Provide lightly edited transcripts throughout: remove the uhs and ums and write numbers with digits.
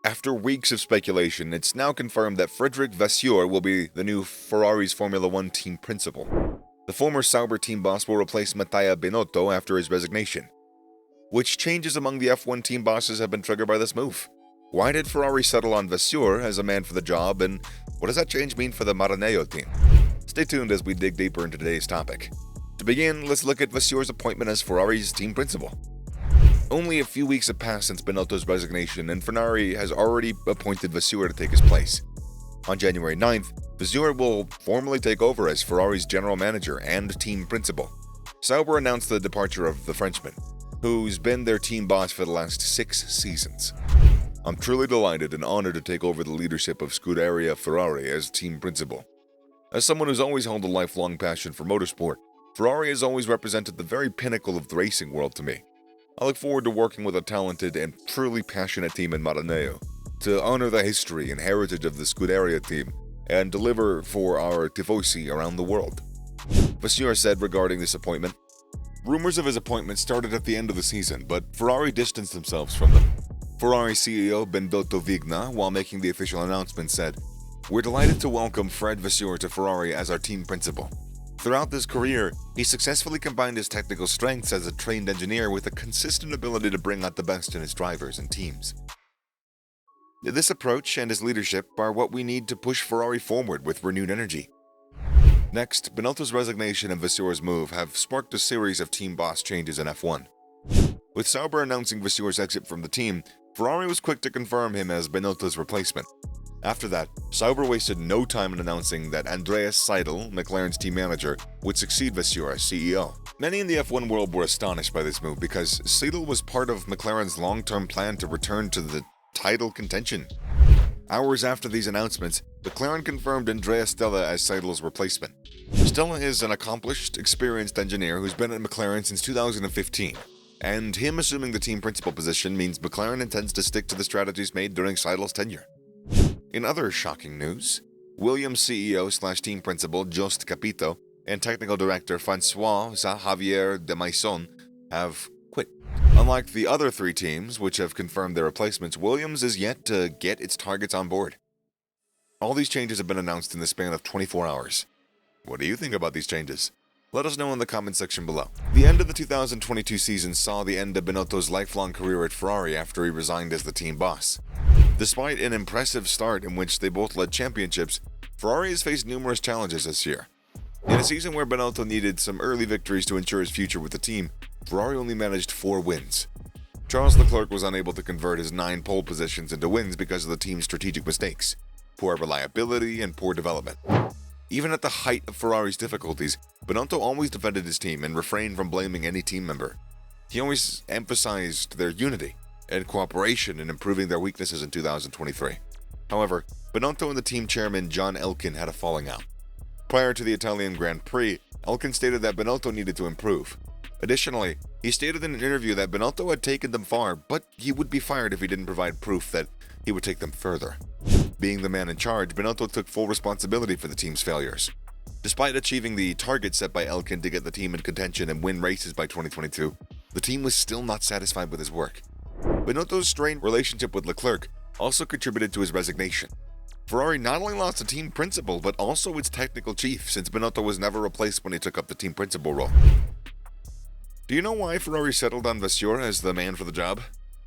After weeks of speculation, it's now confirmed that Frederic Vasseur will be the new Ferrari's Formula One team principal. The former Sauber team boss will replace Mattia Binotto after his resignation. Which changes among the F1 team bosses have been triggered by this move? Why did Ferrari settle on Vasseur as a man for the job, and what does that change mean for the Maranello team? Stay tuned as we dig deeper into today's topic. To begin, let's look at Vasseur's appointment as Ferrari's team principal. Only a few weeks have passed since Binotto's resignation, and Ferrari has already appointed Vasseur to take his place. On January 9th, Vasseur will formally take over as Ferrari's general manager and team principal. Sauber announced the departure of the Frenchman, who's been their team boss for the last 6 seasons. I'm truly delighted and honored to take over the leadership of Scuderia Ferrari as team principal. As someone who's always held a lifelong passion for motorsport, Ferrari has always represented the very pinnacle of the racing world to me. I look forward to working with a talented and truly passionate team in Maranello to honor the history and heritage of the Scuderia team and deliver for our tifosi around the world. Vasseur said regarding this appointment, "Rumors of his appointment started at the end of the season, but Ferrari distanced themselves from them." Ferrari CEO Binotto Vigna, while making the official announcement, said, "We're delighted to welcome Fred Vasseur to Ferrari as our team principal. Throughout his career, he successfully combined his technical strengths as a trained engineer with a consistent ability to bring out the best in his drivers and teams. This approach and his leadership are what we need to push Ferrari forward with renewed energy." Next, Binotto's resignation and Vasseur's move have sparked a series of team boss changes in F1. With Sauber announcing Vasseur's exit from the team, Ferrari was quick to confirm him as Binotto's replacement. After that, Sauber wasted no time in announcing that Andreas Seidl, McLaren's team manager, would succeed Vasseur as CEO. Many in the F1 world were astonished by this move because Seidl was part of McLaren's long-term plan to return to the title contention. Hours after these announcements, McLaren confirmed Andrea Stella as Seidl's replacement. Stella is an accomplished, experienced engineer who's been at McLaren since 2015, and him assuming the team principal position means McLaren intends to stick to the strategies made during Seidl's tenure. In other shocking news, Williams CEO/team principal Jost Capito and technical director Francois Xavier de Maison have quit. Unlike the other 3 teams, which have confirmed their replacements, Williams is yet to get its targets on board. All these changes have been announced in the span of 24 hours. What do you think about these changes? Let us know in the comment section below. The end of the 2022 season saw the end of Binotto's lifelong career at Ferrari after he resigned as the team boss. Despite an impressive start in which they both led championships, Ferrari has faced numerous challenges this year. In a season where Binotto needed some early victories to ensure his future with the team, Ferrari only managed 4 wins. Charles Leclerc was unable to convert his 9 pole positions into wins because of the team's strategic mistakes, poor reliability, and poor development. Even at the height of Ferrari's difficulties, Binotto always defended his team and refrained from blaming any team member. He always emphasized their unity and cooperation in improving their weaknesses in 2023. However, Binotto and the team chairman John Elkann had a falling out. Prior to the Italian Grand Prix, Elkann stated that Binotto needed to improve. Additionally, he stated in an interview that Binotto had taken them far, but he would be fired if he didn't provide proof that he would take them further. Being the man in charge, Binotto took full responsibility for the team's failures. Despite achieving the target set by Elkann to get the team in contention and win races by 2022, the team was still not satisfied with his work. Binotto's strained relationship with Leclerc also contributed to his resignation. Ferrari not only lost the team principal, but also its technical chief, since Binotto was never replaced when he took up the team principal role. Do you know why Ferrari settled on Vasseur as the man for the job?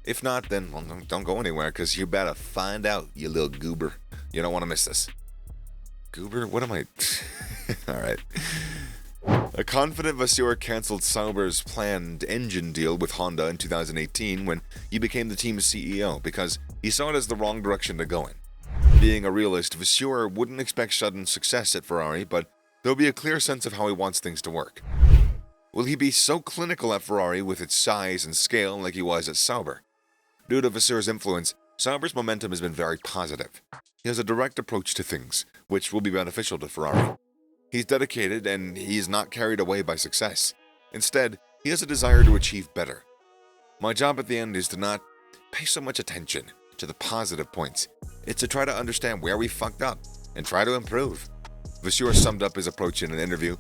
If not, then don't go anywhere, because you better find out, you little goober. You don't want to miss this. Goober? What am I? Alright. A confident Vasseur cancelled Sauber's planned engine deal with Honda in 2018 when he became the team's CEO because he saw it as the wrong direction to go in. Being a realist, Vasseur wouldn't expect sudden success at Ferrari, but there'll be a clear sense of how he wants things to work. Will he be so clinical at Ferrari with its size and scale like he was at Sauber? Due to Vasseur's influence, Sauber's momentum has been very positive. He has a direct approach to things, which will be beneficial to Ferrari. He's dedicated and he's not carried away by success. Instead, he has a desire to achieve better. My job at the end is to not pay so much attention to the positive points. It's to try to understand where we fucked up and try to improve. Vasseur summed up his approach in an interview.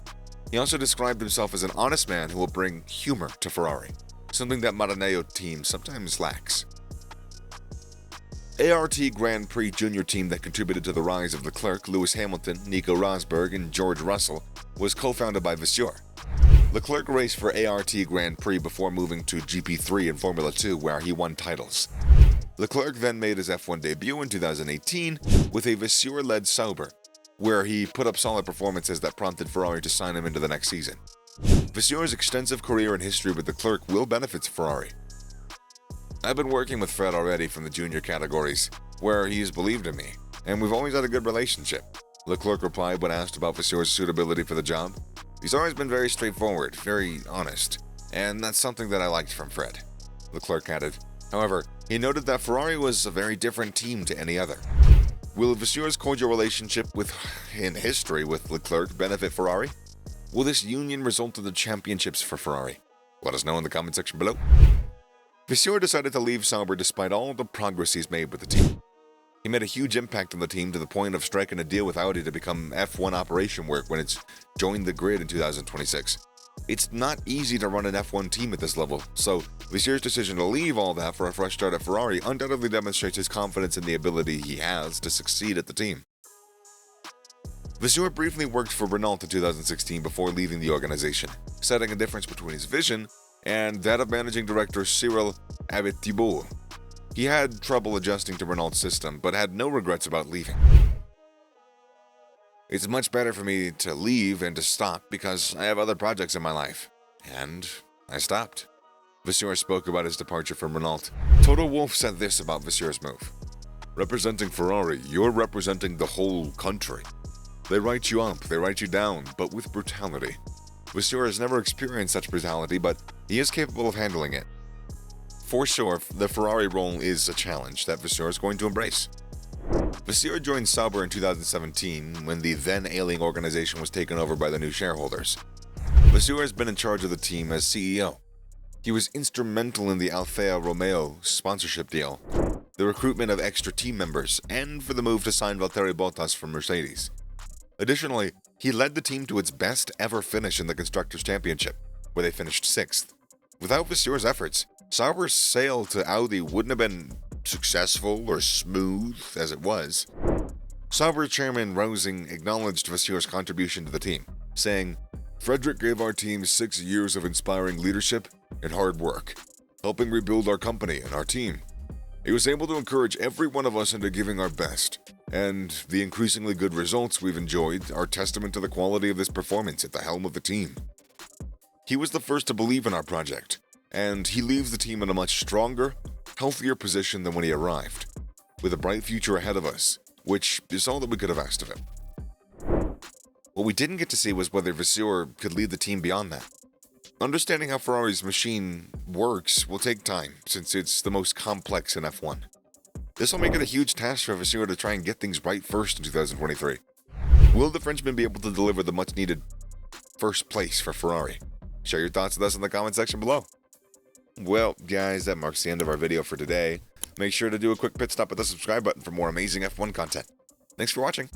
He also described himself as an honest man who will bring humor to Ferrari, something that Maranello team sometimes lacks. ART Grand Prix junior team that contributed to the rise of Leclerc, Lewis Hamilton, Nico Rosberg, and George Russell was co-founded by Vasseur. Leclerc raced for ART Grand Prix before moving to GP3 and Formula 2, where he won titles. Leclerc then made his F1 debut in 2018 with a Vasseur-led Sauber, where he put up solid performances that prompted Ferrari to sign him into the next season. Vasseur's extensive career and history with Leclerc will benefit Ferrari. I've been working with Fred already from the junior categories, where he's believed in me, and we've always had a good relationship. Leclerc replied when asked about Vasseur's suitability for the job. He's always been very straightforward, very honest, and that's something that I liked from Fred, Leclerc added. However, he noted that Ferrari was a very different team to any other. Will Vasseur's cordial relationship in history with Leclerc benefit Ferrari? Will this union result in the championships for Ferrari? Let us know in the comment section below. Vasseur decided to leave Sauber despite all the progress he's made with the team. He made a huge impact on the team to the point of striking a deal with Audi to become F1 operation work when it's joined the grid in 2026. It's not easy to run an F1 team at this level, so Vasseur's decision to leave all that for a fresh start at Ferrari undoubtedly demonstrates his confidence in the ability he has to succeed at the team. Vasseur briefly worked for Renault in 2016 before leaving the organization, setting a difference between his vision and that of managing director Cyril Abiteboul. He had trouble adjusting to Renault's system, but had no regrets about leaving. It's much better for me to leave and to stop because I have other projects in my life. And I stopped. Vasseur spoke about his departure from Renault. Toto Wolff said this about Vasseur's move. Representing Ferrari, you're representing the whole country. They write you up, they write you down, but with brutality. Vasseur has never experienced such brutality, but he is capable of handling it. For sure, the Ferrari role is a challenge that Vasseur is going to embrace. Vasseur joined Sauber in 2017 when the then ailing organization was taken over by the new shareholders. Vasseur has been in charge of the team as CEO. He was instrumental in the Alfa Romeo sponsorship deal, the recruitment of extra team members, and for the move to sign Valtteri Bottas from Mercedes. Additionally, he led the team to its best ever finish in the Constructors' Championship, where they finished 6th. Without Vasseur's efforts, Sauber's sale to Audi wouldn't have been successful or smooth as it was. Sauber chairman Rosing acknowledged Vasseur's contribution to the team, saying, Frederic gave our team 6 years of inspiring leadership and hard work, helping rebuild our company and our team. He was able to encourage every one of us into giving our best, and the increasingly good results we've enjoyed are testament to the quality of this performance at the helm of the team. He was the first to believe in our project, and he leaves the team in a much stronger, healthier position than when he arrived, with a bright future ahead of us, which is all that we could have asked of him. What we didn't get to see was whether Vasseur could lead the team beyond that. Understanding how Ferrari's machine works will take time, since it's the most complex in F1. This will make it a huge task for Vasseur to try and get things right first in 2023. Will the Frenchman be able to deliver the much-needed first place for Ferrari? Share your thoughts with us in the comment section below. Well, guys, that marks the end of our video for today. Make sure to do a quick pit stop at the subscribe button for more amazing F1 content. Thanks for watching.